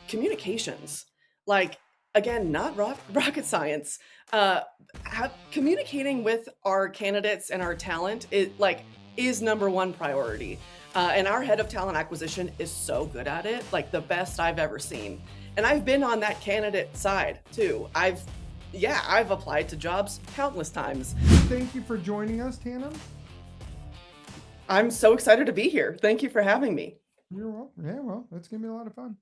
communications. Like, again, not rocket science. Uh, Communicating with our candidates and our talent is number one priority. And our head of talent acquisition is so good at it, like the best I've ever seen. And I've been on that candidate side too. I've applied to jobs countless times. Thank you for joining us, Tannum. I'm so excited to be here. Thank you for having me. You're welcome. Yeah, well, that's gonna be a lot of fun.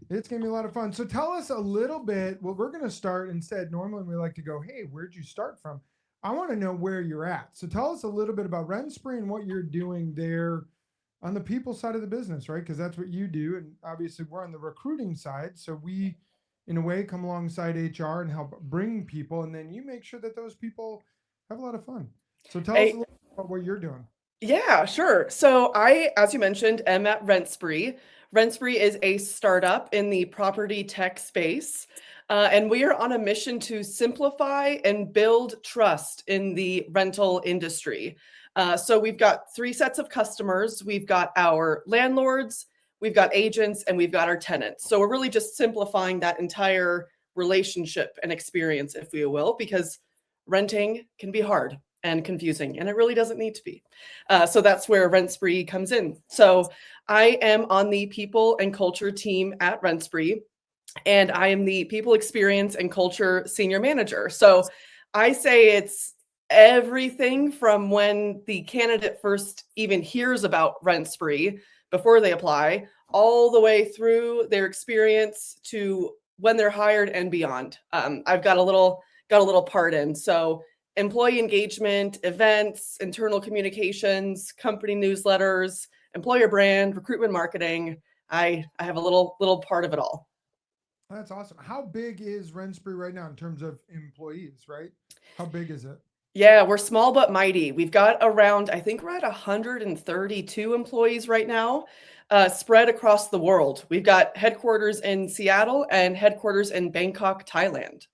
It's gonna be a lot of fun. So tell us a little bit. Well, we're gonna start instead. Normally we like to go, hey, where'd you start from? I want to know where you're at. So tell us a little bit about RentSpree and what you're doing there on the people side of the business, right? Because that's what you do. And obviously we're on the recruiting side. So we, in a way, come alongside HR and help bring people. And then you make sure that those people have a lot of fun. So tell us a little bit about what you're doing. Yeah, sure. So I, as you mentioned, am at RentSpree. RentSpree is a startup in the property tech space. And we are on a mission to simplify and build trust in the rental industry. So we've got three sets of customers. We've got our landlords, we've got agents, and we've got our tenants. So we're really just simplifying that entire relationship and experience, if we will, because renting can be hard and confusing, and it really doesn't need to be. So that's where RentSpree comes in. So I am on the people and culture team at RentSpree, and I am the people experience and culture senior manager. So I say it's everything from when the candidate first even hears about RentSpree before they apply, all the way through their experience to when they're hired and beyond. I've got a little part in. So employee engagement, events, internal communications, company newsletters, employer brand, recruitment marketing. I have a little part of it all. That's awesome. How big is RentSpree right now in terms of employees, right? How big is it? Yeah, we're small but mighty. We've got around, I think we're at 132 employees right now, spread across the world. We've got headquarters in Seattle and headquarters in Bangkok, Thailand.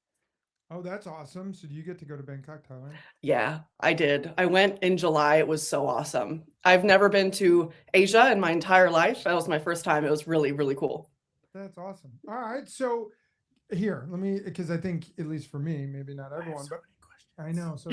Oh, that's awesome. So do you get to go to Bangkok, Thailand? Yeah, I did. I went in July. It was so awesome. I've never been to Asia in my entire life. That was my first time. It was really, really cool. That's awesome. All right. So here, let me, because I think, at least for me, maybe not everyone, but I know. So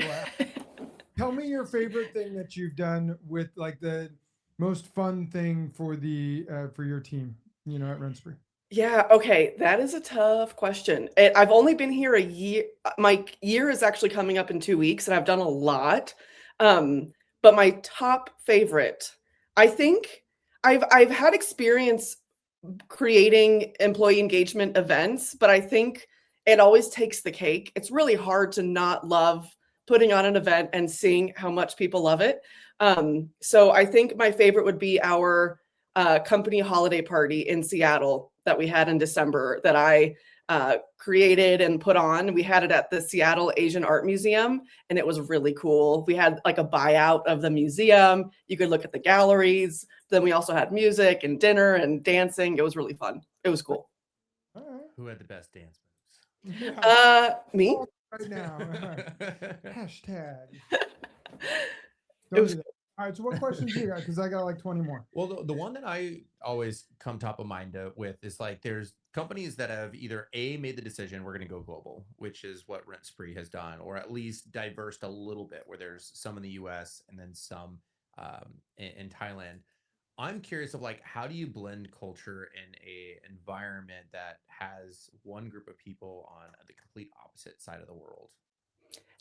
tell me your favorite thing that you've done with like the most fun thing for for your team, at RentSpree. Yeah, okay, that is a tough question. I've only been here a year. My year is actually coming up in 2 weeks, and I've done a lot. But my top favorite, I think I've had experience creating employee engagement events, but I think it always takes the cake. It's really hard to not love putting on an event and seeing how much people love it. So I think my favorite would be our company holiday party in Seattle that we had in December that I created and put on. We had it at the Seattle Asian Art Museum, and it was really cool. We had like a buyout of the museum. You could look at the galleries. Then we also had music and dinner and dancing. It was really fun. It was cool. All right. Who had the best dance moves? Yeah. Me. Right now. Hashtag. It was Do that. All right. So what questions you got? Because I got like 20 more. Well, the one that I always come top of mind with is like there's companies that have either made the decision we're going to go global, which is what RentSpree has done, or at least diversed a little bit, where there's some in the U.S. and then some in Thailand. I'm curious of like how do you blend culture in a environment that has one group of people on the complete opposite side of the world?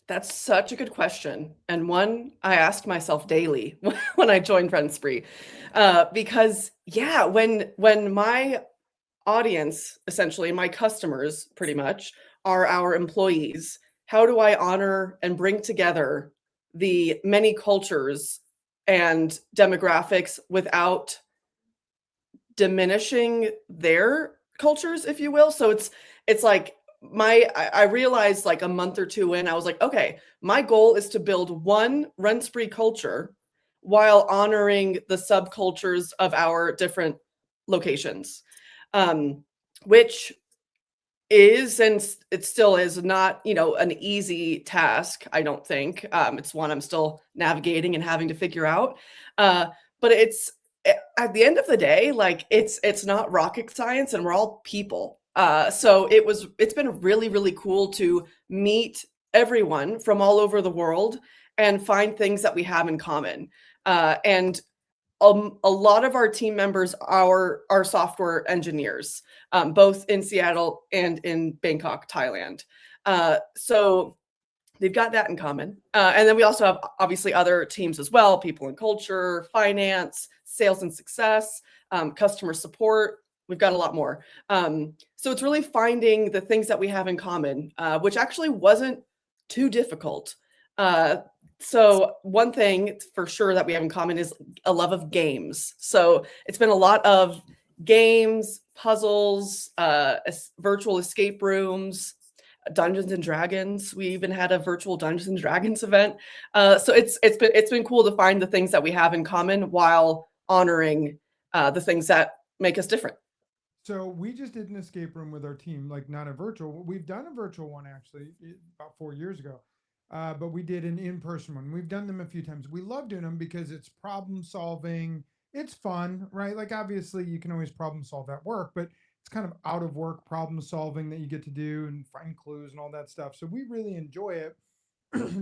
That's such a good question, and one I asked myself daily when I joined RentSpree, because yeah, when my audience, essentially my customers, pretty much are our employees, how do I honor and bring together the many cultures and demographics without diminishing their cultures, if you will? So it's like I realized like a month or two in, I was like, okay, my goal is to build one rent-spree culture while honoring the subcultures of our different locations. Which is, and it still is not, an easy task, I don't think. It's one I'm still navigating and having to figure out. But at the end of the day, like it's not rocket science, and we're all people. So it's been really, really cool to meet everyone from all over the world and find things that we have in common. And a lot of our team members are software engineers, both in Seattle and in Bangkok, Thailand. So they've got that in common. And then we also have obviously other teams as well: people and culture, finance, sales and success, customer support. We've got a lot more. So it's really finding the things that we have in common, which actually wasn't too difficult. So one thing for sure that we have in common is a love of games. So it's been a lot of games, puzzles, virtual escape rooms, Dungeons and Dragons. We even had a virtual Dungeons and Dragons event. So it's been cool to find the things that we have in common while honoring the things that make us different. So we just did an escape room with our team, like not a virtual. We've done a virtual one actually about 4 years ago, but we did an in-person one. We've done them a few times. We love doing them because it's problem solving. It's fun, right? Like obviously you can always problem solve at work, but it's kind of out of work problem solving that you get to do and find clues and all that stuff. So we really enjoy it.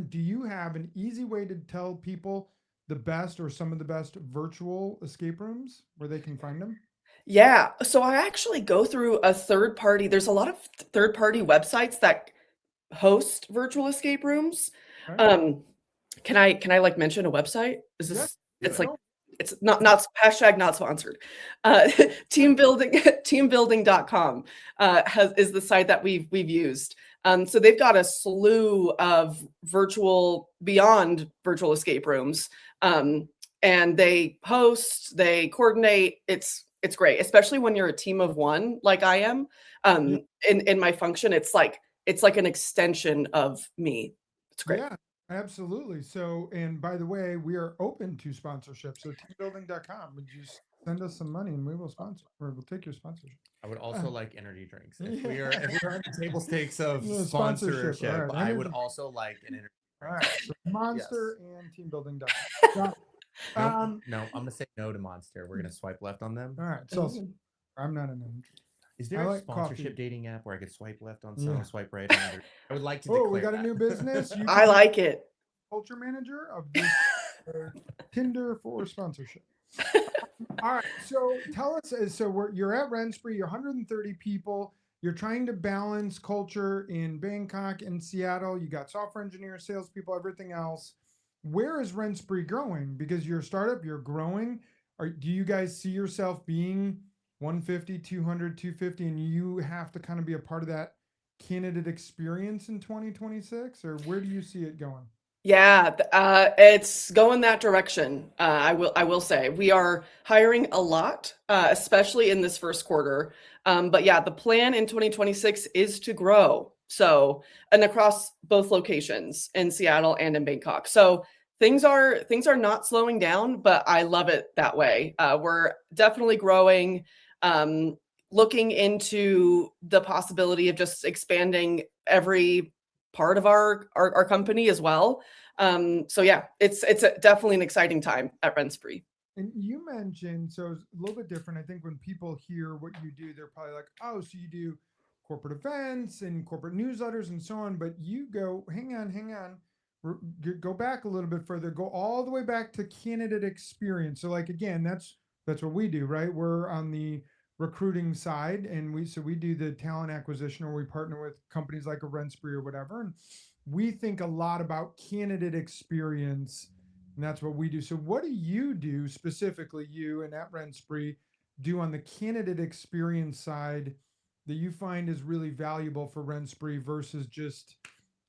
Do you have an easy way to tell people the best or some of the best virtual escape rooms where they can find them? Yeah. So I actually go through a third party. There's a lot of third party websites that host virtual escape rooms. Okay. Um, can I like mention a website? Is Yeah. this Yeah. it's like No. it's not hashtag not sponsored. Team building teambuilding.com is the site that we've used. So they've got a slew of beyond virtual escape rooms. And they host, they coordinate. It's great, especially when you're a team of one like I am. Yeah. In my function, it's like an extension of me. It's great. Yeah, absolutely. So, and by the way, we are open to sponsorship. So teambuilding.com would you send us some money and we will sponsor or we'll take your sponsorship. I would also like energy drinks. If Yeah. we are on the table stakes of Yeah, sponsorship. sponsorship, All right, I would energy. also like an energy All drink. right. So Monster Yes. and teambuilding.com. No, no, I'm gonna say no to Monster. We're gonna swipe left on them. All right. So I'm not an energy. Is there I a like sponsorship coffee. dating app where I could swipe left on some, Yeah. swipe right on other? I would like to Oh, declare we got a that. new business. You I can be like it. culture manager of this Tinder for sponsorship. All right. So tell us. So you're at RentSpree. You're 130 people. You're trying to balance culture in Bangkok and Seattle. You got software engineers, salespeople, everything else. Where is RentSpree growing? Because you're a startup, you're growing. Do you guys see yourself being 150, 200, 250, and you have to kind of be a part of that candidate experience in 2026? Or where do you see it going? Yeah, it's going that direction. I will say we are hiring a lot, especially in this first quarter. But yeah, the plan in 2026 is to grow. So, and across both locations in Seattle and in Bangkok. So things are not slowing down, but I love it that way. We're definitely growing. Looking into the possibility of just expanding every part of our company as well. So yeah, it's definitely an exciting time at RentSpree. And you mentioned, so it's a little bit different. I think when people hear what you do, they're probably like, oh, so you do corporate events and corporate newsletters and so on. But you go, hang on, go back a little bit further, go all the way back to candidate experience. So like, again, that's what we do, right? We're on the recruiting side and we do the talent acquisition or we partner with companies like a RentSpree or whatever. And we think a lot about candidate experience and that's what we do. So what do you do specifically, you and at RentSpree, do on the candidate experience side that you find is really valuable for RentSpree versus just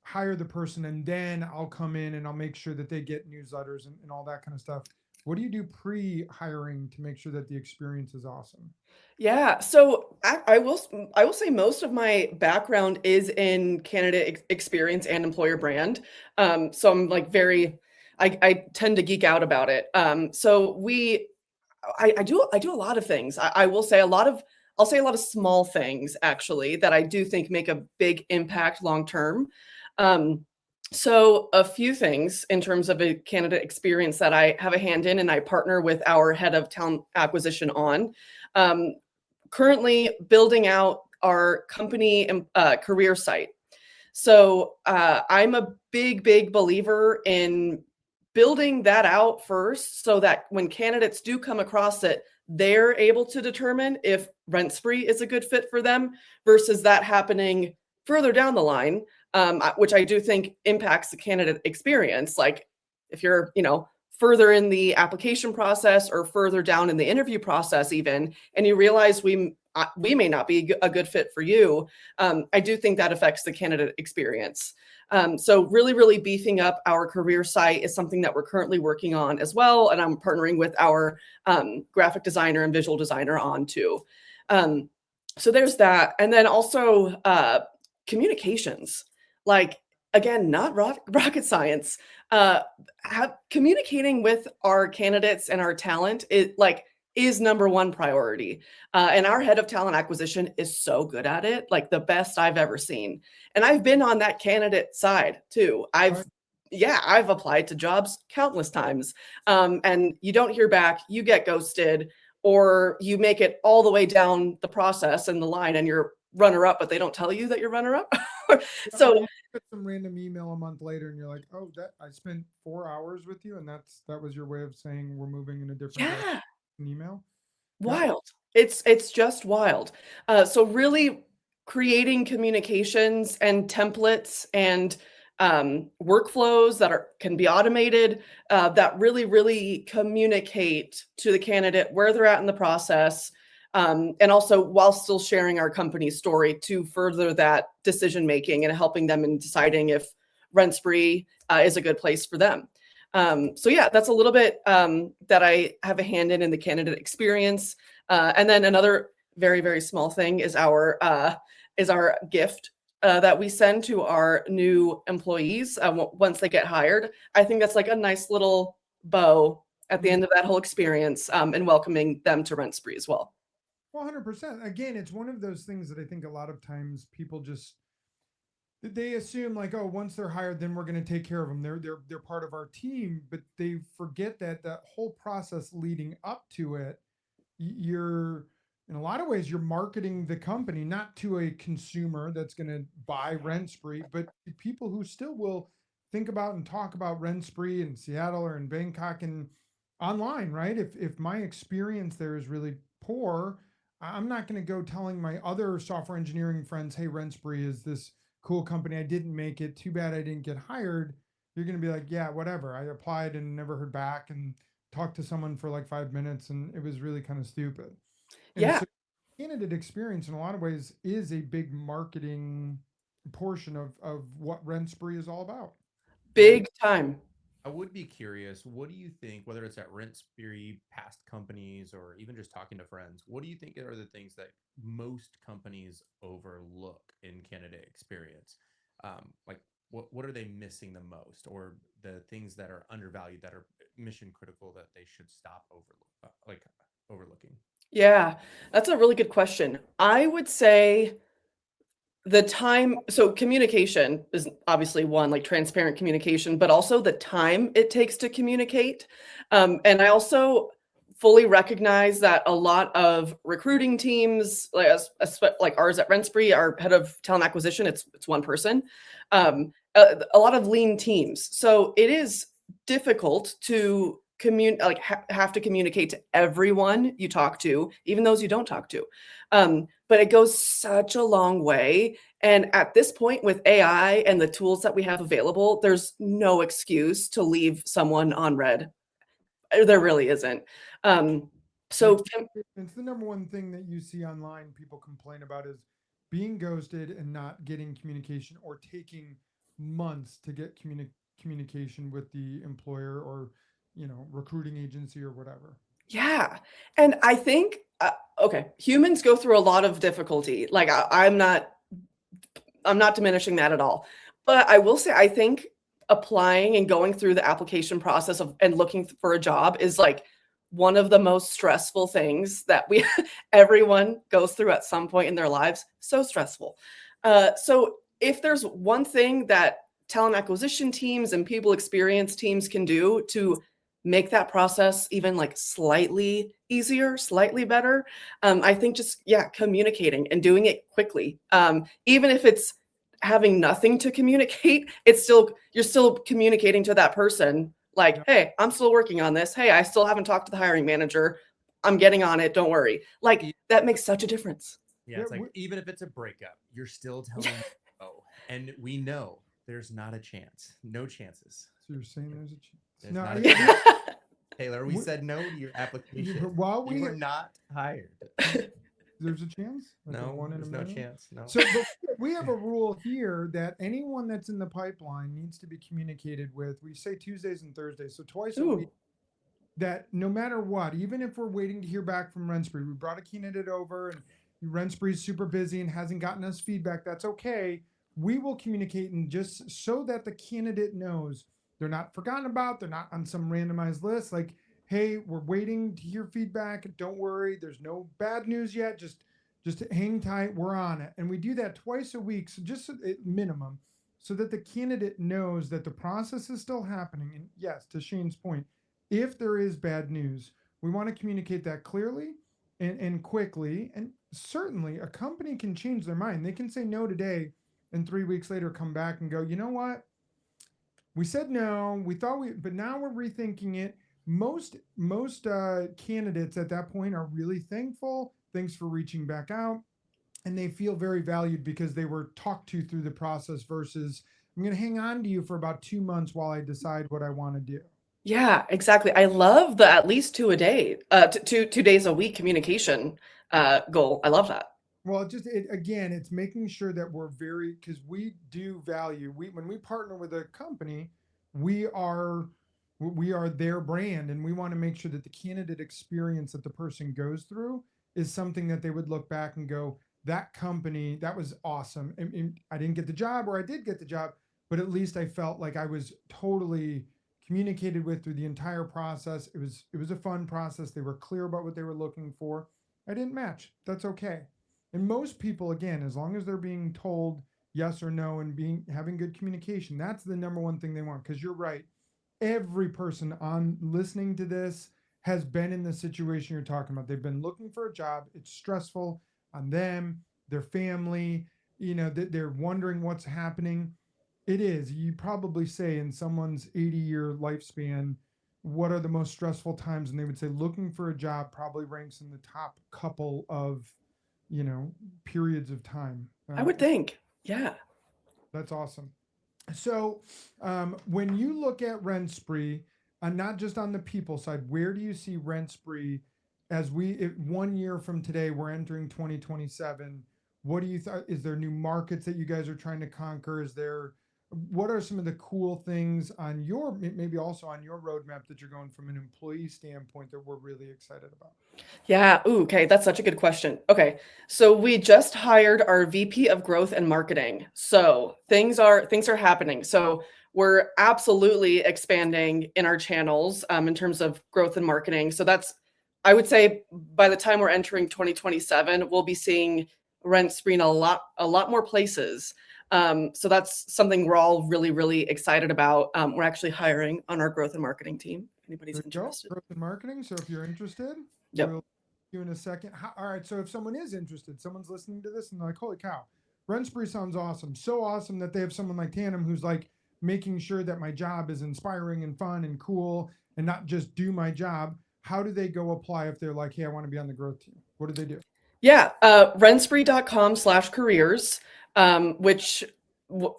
hire the person and then I'll come in and I'll make sure that they get newsletters and all that kind of stuff? What do you do pre-hiring to make sure that the experience is awesome? Yeah, so I will say most of my background is in candidate experience and employer brand. So I'm like I tend to geek out about it. So I do a lot of things. I will say I'll say a lot of small things actually that I do think make a big impact long term. Um, So a few things in terms of a candidate experience that I have a hand in and I partner with our head of talent acquisition on. Um, Currently building out our company career site. So I'm a big believer in building that out first so that when candidates do come across it, they're able to determine if RentSpree is a good fit for them versus that happening further down the line, which I do think impacts the candidate experience. Like if you're, further in the application process or further down in the interview process, even, and you realize we may not be a good fit for you, I do think that affects the candidate experience. So really beefing up our career site is something that we're currently working on as well. And I'm partnering with our graphic designer and visual designer on too. So there's that. And then also communications, like, again, not rocket science. Communicating with our candidates and our talent is number one priority. And our head of talent acquisition is so good at it, like the best I've ever seen. And I've been on that candidate side too. I've applied to jobs countless times. And you don't hear back, you get ghosted, or you make it all the way down the process and the line and you're runner up, but they don't tell you that you're runner up. So you get some random email a month later and you're like, oh, that I spent 4 hours with you, and that was your way of saying we're moving in a different direction. yeah, Email. wild. It's just wild. So really creating communications and templates and workflows that can be automated, that really communicate to the candidate where they're at in the process, and also while still sharing our company's story to further that decision making and helping them in deciding if RentSpree is a good place for them. So yeah, that's a little bit that I have a hand in the candidate experience. And then another very small thing is our gift that we send to our new employees once they get hired. I think that's like a nice little bow at the end of that whole experience, and welcoming them to RentSpree as well. 100%. Again, it's one of those things that I think a lot of times people just they assume like, oh, once they're hired, then we're going to take care of them. They're part of our team, but they forget that that whole process leading up to it, you're in a lot of ways you're marketing the company not to a consumer that's going to buy RentSpree, but to people who still will think about and talk about RentSpree in Seattle or in Bangkok and online, right? If my experience there is really poor, I'm not going to go telling my other software engineering friends, hey, RentSpree is this cool company. I didn't make it. Too bad I didn't get hired. You're going to be like, yeah, whatever. I applied and never heard back and talked to someone for like 5 minutes and it was really kind of stupid. And Yeah, so candidate experience in a lot of ways is a big marketing portion of what RentSpree is all about. big time. I would be curious, what do you think, whether it's at RentSpree, past companies, or even just talking to friends, what do you think are the things that most companies overlook in candidate experience? Like, what are they missing the most, or the things that are undervalued that are mission critical that they should stop overlooking? Yeah, that's a really good question. I would say so communication is obviously one, like transparent communication, but also the time it takes to communicate. And I also fully recognize that a lot of recruiting teams, like ours at RentSpree, our head of talent acquisition, it's one person. A lot of lean teams, so it is difficult to have to communicate to everyone you talk to, even those you don't talk to. But it goes such a long way. And at this point, with AI and the tools that we have available, there's no excuse to leave someone on red. There really isn't. Um, so, It's, it's the number one thing that you see online people complain about is being ghosted and not getting communication or taking months to get communication with the employer or, recruiting agency or whatever. yeah. And I think, okay, humans go through a lot of difficulty. Like, I'm not diminishing that at all. But I will say, I think applying and going through the application process and looking for a job is like one of the most stressful things that everyone goes through at some point in their lives. So stressful. So if there's one thing that talent acquisition teams and people experience teams can do to make that process even like slightly easier, slightly better. I think just, yeah, communicating and doing it quickly. Even if it's having nothing to communicate, you're still communicating to that person like, hey, I'm still working on this. Hey, I still haven't talked to the hiring manager. I'm getting on it. Don't worry. Like that makes such a difference. Yeah, it's like even if it's a breakup, you're still telling them no. And we know there's not a chance. No chances. So you're saying there's a chance? There's No, not a yeah. chance. Taylor, we said no to your application. While You were not hired. There's a chance? Like a No, one in there's a no million? chance. No. So but we have a rule here that anyone that's in the pipeline needs to be communicated with. We say Tuesdays and Thursdays, so twice a week. That no matter what, even if we're waiting to hear back from RentSpree, we brought a candidate over and RentSpree's super busy and hasn't gotten us feedback. That's okay. We will communicate, and just so that the candidate knows they're not forgotten about, they're not on some randomized list. Like, hey, we're waiting to hear feedback. Don't worry, there's no bad news yet. Just hang tight. We're on it, and we do that twice a week, so just at minimum, so that the candidate knows that the process is still happening. And yes, to Shane's point, if there is bad news, we want to communicate that clearly and quickly. And certainly a company can change their mind. They can say no today and 3 weeks later come back and go, you know what? We said no, but now we're rethinking it. Most candidates at that point are really thankful. Thanks for reaching back out. And they feel very valued because they were talked to through the process versus I'm going to hang on to you for about 2 months while I decide what I want to do. Yeah, exactly. I love the at least 2 a day, 2 days a week communication goal. I love that. Well, again, it's making sure that we're because we do value, when we partner with a company, we are their brand, and we want to make sure that the candidate experience that the person goes through is something that they would look back and go, that company, that was awesome. And I didn't get the job, or I did get the job, but at least I felt like I was totally communicated with through the entire process. It was a fun process. They were clear about what they were looking for. I didn't match. That's okay. And most people, again, as long as they're being told yes or no and having good communication, that's the number one thing they want. Because you're right. Every person on listening to this has been in the situation you're talking about. They've been looking for a job. It's stressful on them, their family, they're wondering what's happening. It is. You probably say in someone's 80-year lifespan, what are the most stressful times? And they would say looking for a job probably ranks in the top couple of, periods of time. I would think. Yeah. That's awesome. So when you look at RentSpree, not just on the people side, where do you see RentSpree as 1 year from today, we're entering 2027. What do you is there new markets that you guys are trying to conquer? What are some of the cool things on maybe also on your roadmap that you're going from an employee standpoint that we're really excited about? Yeah. Ooh, okay. That's such a good question. Okay. So we just hired our VP of growth and marketing. So things are happening. So we're absolutely expanding in our channels in terms of growth and marketing. So I would say by the time we're entering 2027, we'll be seeing RentSpree in a lot more places. So that's something we're all really, really excited about. We're actually hiring on our growth and marketing team. If anybody's interested. Growth and marketing. So if you're interested, Yep. we'll see you in a second. All right. So if someone is interested, someone's listening to this and they're like, holy cow, RentSpree sounds awesome. So awesome that they have someone like Tannum who's like making sure that my job is inspiring and fun and cool and not just do my job. How do they go apply if they're like, hey, I want to be on the growth team? What do they do? Yeah. rentspree.com/careers, which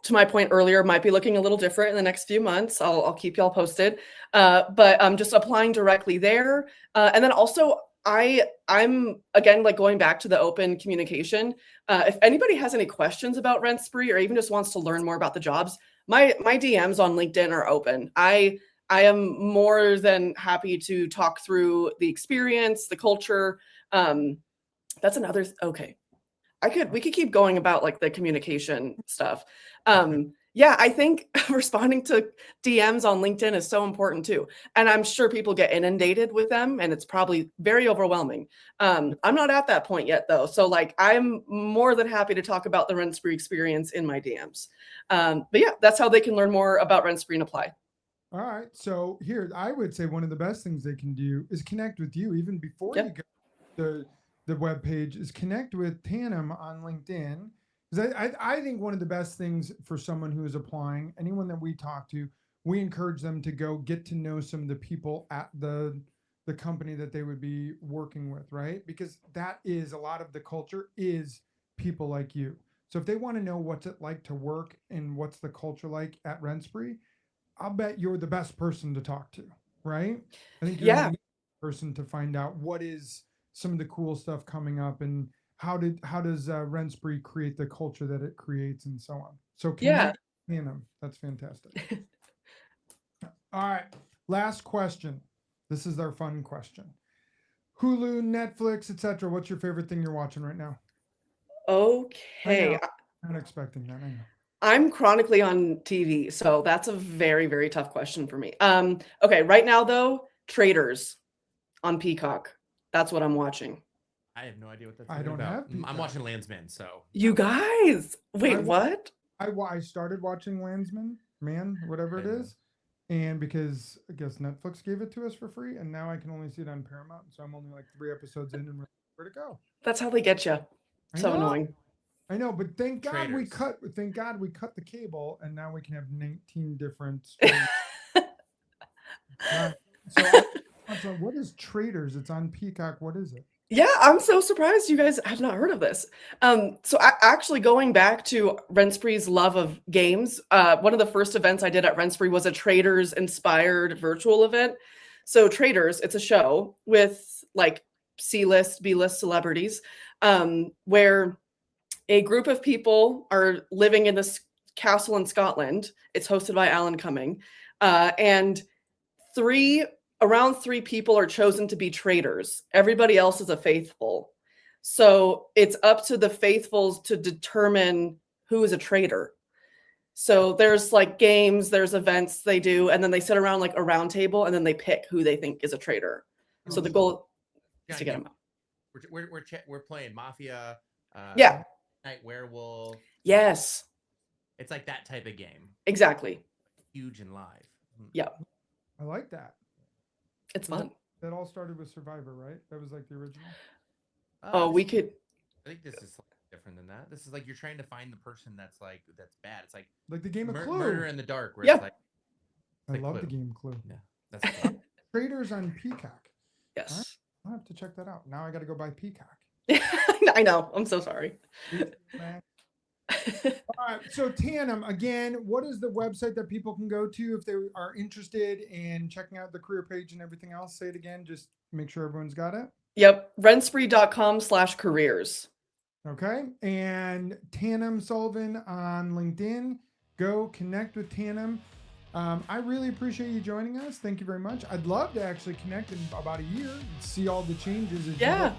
to my point earlier, might be looking a little different in the next few months. I'll keep y'all posted. But I'm just applying directly there. And then also I'm again, like going back to the open communication. If anybody has any questions about RentSpree or even just wants to learn more about the jobs, my DMs on LinkedIn are open. I am more than happy to talk through the experience, the culture. That's another, okay. We could keep going about like the communication stuff. Yeah, I think responding to DMs on LinkedIn is so important too. And I'm sure people get inundated with them and it's probably very overwhelming. I'm not at that point yet though. So like I'm more than happy to talk about the RentSpree experience in my DMs. But yeah, that's how they can learn more about RentSpree and apply. All right. So here, I would say one of the best things they can do is connect with you even before you Yep. go to the web page. Is connect with Tannum on LinkedIn. Because I think one of the best things for someone who is applying, anyone that we talk to, we encourage them to go get to know some of the people at the company that they would be working with, right? Because that is a lot of the culture is people like you. So if they want to know what's it like to work and what's the culture like at RentSpree, I'll bet you're the best person to talk to, right? I think you're Yeah. the person to find out what is some of the cool stuff coming up and how does RentSpree create the culture that it creates and so on. So Yeah. connect in them. That's fantastic. All right, last question. This is our fun question. Hulu, Netflix, etc. What's your favorite thing you're watching right now? I Okay. know. Not expecting that. I know. I'm chronically on TV, so that's a very, very tough question for me. Okay, right now though, Traders on Peacock. That's what I'm watching. I have no idea what that's I even don't about. have I'm Peacock. watching Landsman, so You guys, wait, what? I started watching Landsman, whatever it I know. is, and because I guess Netflix gave it to us for free, and now I can only see it on Paramount, so I'm only like 3 episodes in, and where to go? That's how they get you. I So know, annoying. I know, but thank God we Traders. cut the cable, and now we can have 19 different streaming. Right. So what is Traders? It's on Peacock. What is it? Yeah, I'm so surprised you guys have not heard of this. So actually going back to RentSpree's love of games, one of the first events I did at RentSpree was a Traders inspired virtual event. So Traders, it's a show with like C-list, B-list celebrities, where a group of people are living in this castle in Scotland. It's hosted by Alan Cumming, and three around three people are chosen to be traders. Everybody else is a faithful. So it's up to the faithfuls to determine who is a traitor. So there's like games, there's events they do, and then they sit around like a round table and then they pick who they think is a traitor. So the goal is to get them out. We're playing Mafia, Yeah. Night Werewolf. Yes. It's like that type of game. Exactly. Huge and live. Yeah. I like that. It's fun. That all started with Survivor, right? That was like the original. Oh, we could. I think this is different than that. This is like you're trying to find the person that's bad. It's like the game of Clue. Murder in the Dark. Where Yeah. it's like, I love the game Clue. Yeah, that's fun. Traders on Peacock. Yes. Right. I'll have to check that out. Now I got to go buy Peacock. I know. I'm so sorry. All right. So Tannum, again, what is the website that people can go to if they are interested in checking out the career page and everything else? Say it again. Just make sure everyone's got it. Yep. rentspree.com/careers. Okay. And Tannum Sullivan on LinkedIn. Go connect with Tannum. I really appreciate you joining us. Thank you very much. I'd love to actually connect in about a year and see all the changes. As Yeah. you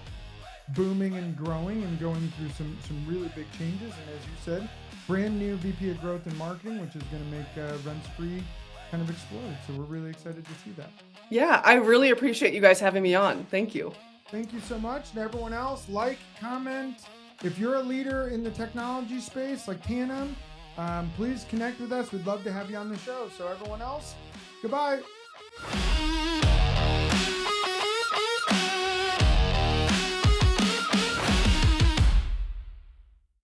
booming and growing and going through some really big changes. And as you said, brand new VP of Growth and Marketing, which is going to make RentSpree kind of explode. So we're really excited to see that. Yeah, I really appreciate you guys having me on. Thank you. Thank you so much. And everyone else, like, comment. If you're a leader in the technology space like Tannum, please connect with us. We'd love to have you on the show. So everyone else, goodbye.